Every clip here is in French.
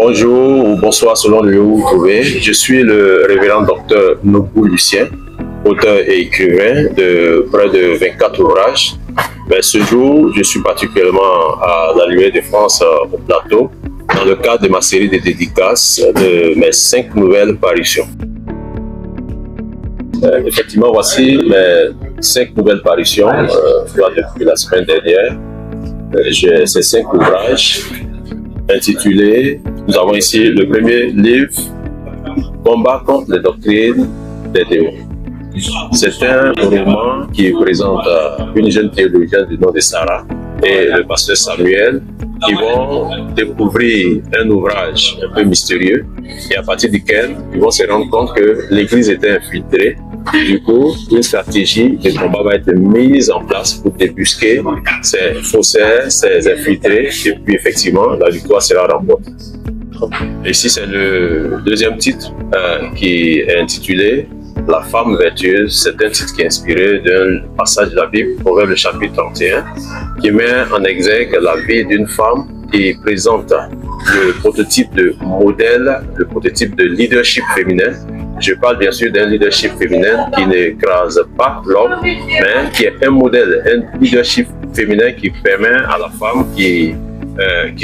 Bonjour ou bonsoir selon le lieu où vous vous trouvez. Je suis le révérend docteur Nobou Lucien, auteur et écrivain de près de 24 ouvrages. Mais ce jour, je suis particulièrement à la Lumière de France au plateau, dans le cadre de ma série de dédicaces de mes 5 nouvelles parutions. Effectivement, voici mes 5 nouvelles parutions depuis la semaine dernière. J'ai ces 5 ouvrages intitulés, nous avons ici le premier livre, Combat contre les doctrines des démons. C'est un roman qui présente une jeune théologienne du nom de Sarah et le pasteur Samuel qui vont découvrir un ouvrage un peu mystérieux et à partir duquel ils vont se rendre compte que l'église était infiltrée. Du coup, une stratégie de combat va être mise en place pour débusquer ces faussaires, ces infiltrés, et puis effectivement, la victoire sera remportée. Ici, c'est le deuxième titre qui est intitulé La femme vertueuse. C'est un titre qui est inspiré d'un passage de la Bible, Proverbe chapitre 31, qui met en exergue la vie d'une femme qui présente le prototype de modèle, le prototype de leadership féminin. Je parle bien sûr d'un leadership féminin qui n'écrase pas l'homme, mais qui est un modèle, un leadership féminin qui permet à la femme qui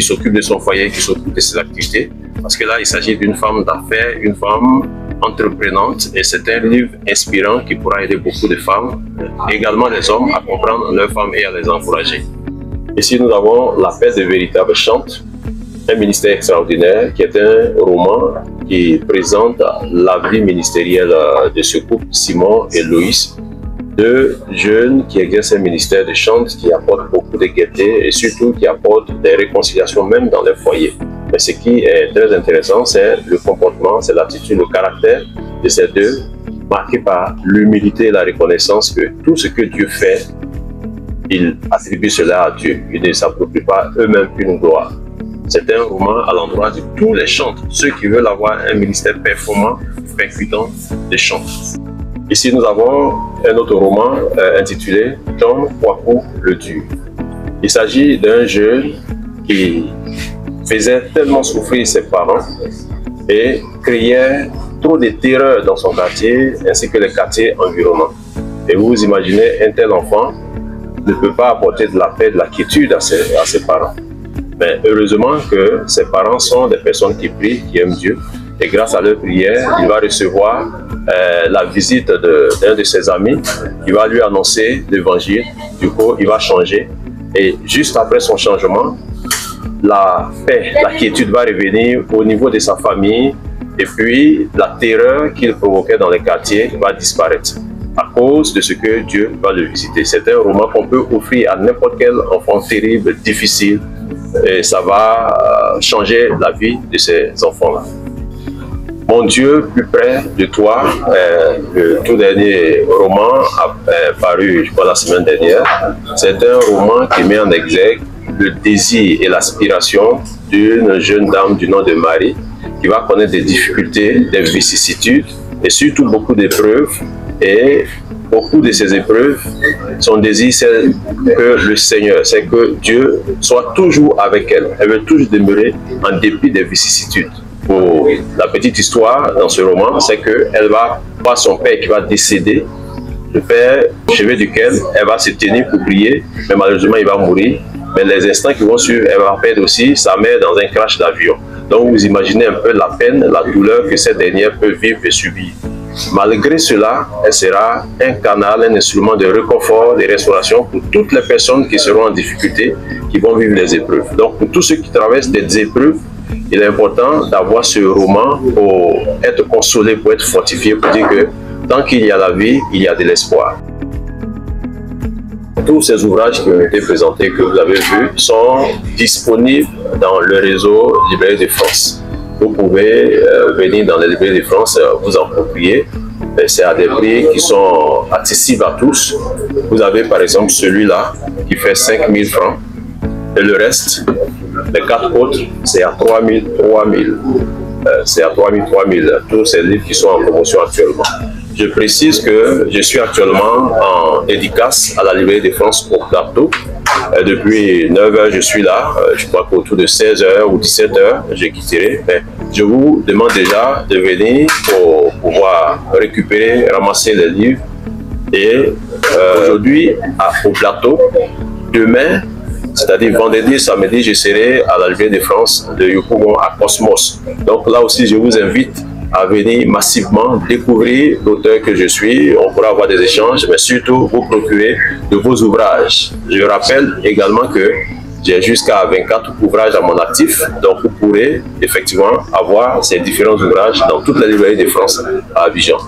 s'occupe de son foyer, qui s'occupe de ses activités. Parce que là, il s'agit d'une femme d'affaires, une femme entreprenante, et c'est un livre inspirant qui pourra aider beaucoup de femmes, également les hommes, à comprendre leurs femmes et à les encourager. Ici, nous avons La paix des véritables chantes, un ministère extraordinaire, qui est un roman qui présente la vie ministérielle de ce couple, Simon et Loïs, deux jeunes qui exercent un ministère de chante qui apporte beaucoup de gaieté et surtout qui apporte des réconciliations même dans les foyers. Mais ce qui est très intéressant, c'est le comportement, c'est l'attitude, le caractère de ces deux, marqué par l'humilité et la reconnaissance que tout ce que Dieu fait, ils attribuent cela à Dieu. Ils ne s'approprient pas eux-mêmes une gloire. C'est un roman à l'endroit de tous les chantres, ceux qui veulent avoir un ministère performant, percutant des chants. Ici, nous avons un autre roman intitulé Tom Kwaku le dur. Il s'agit d'un jeune qui faisait tellement souffrir ses parents et créait trop de terreur dans son quartier ainsi que les quartiers environnants. Et vous imaginez, un tel enfant ne peut pas apporter de la paix, de la quiétude à ses parents. Mais heureusement que ses parents sont des personnes qui prient, qui aiment Dieu. Et grâce à leur prière, il va recevoir la visite d'un de ses amis qui va lui annoncer l'évangile. Du coup, il va changer. Et juste après son changement, la paix, la quiétude va revenir au niveau de sa famille. Et puis, la terreur qu'il provoquait dans les quartiers va disparaître à cause de ce que Dieu va le visiter. C'est un roman qu'on peut offrir à n'importe quel enfant terrible, difficile. Et ça va changer la vie de ces enfants-là. Mon Dieu, plus près de toi, le tout dernier roman paru, je crois, la semaine dernière. C'est un roman qui met en exergue le désir et l'aspiration d'une jeune dame du nom de Marie, qui va connaître des difficultés, des vicissitudes et surtout beaucoup d'épreuves. Et beaucoup de ces épreuves, son désir, c'est que le Seigneur, c'est que Dieu soit toujours avec elle. Elle veut toujours demeurer en dépit des vicissitudes. Pour la petite histoire dans ce roman, c'est qu'elle va voir son père qui va décéder, le père au chevet duquel elle va se tenir pour prier, mais malheureusement il va mourir. Mais les instants qui vont suivre, elle va perdre aussi sa mère dans un crash d'avion. Donc vous imaginez un peu la peine, la douleur que cette dernière peut vivre et subir. Malgré cela, elle sera un canal, un instrument de réconfort, de restauration pour toutes les personnes qui seront en difficulté, qui vont vivre les épreuves. Donc pour tous ceux qui traversent des épreuves, il est important d'avoir ce roman pour être consolé, pour être fortifié, pour dire que tant qu'il y a la vie, il y a de l'espoir. Tous ces ouvrages qui ont été présentés, que vous avez vus, sont disponibles dans le réseau Librairie de France. Vous pouvez venir dans les librairies de France, vous en approprier. C'est à des prix qui sont accessibles à tous. Vous avez par exemple celui-là qui fait 5 000 francs. Et le reste, les 4 autres, c'est à 3 000. C'est à 3 000. Tous ces livres qui sont en promotion actuellement. Je précise que je suis actuellement en dédicace à la Librairie de France au plateau. Depuis 9 h, je suis là. Je crois qu'autour de 16 h ou 17 h, je quitterai. Mais je vous demande déjà de venir pour pouvoir récupérer, ramasser les livres. Et aujourd'hui, au plateau, demain, c'est-à-dire vendredi, samedi, je serai à la Librairie de France de Yopougon à Cosmos. Donc là aussi, je vous invite à venir massivement découvrir l'auteur que je suis. On pourra avoir des échanges, mais surtout vous procurer de vos ouvrages. Je rappelle également que j'ai jusqu'à 24 ouvrages à mon actif, donc vous pourrez effectivement avoir ces différents ouvrages dans toute la librairie de France à Abidjan.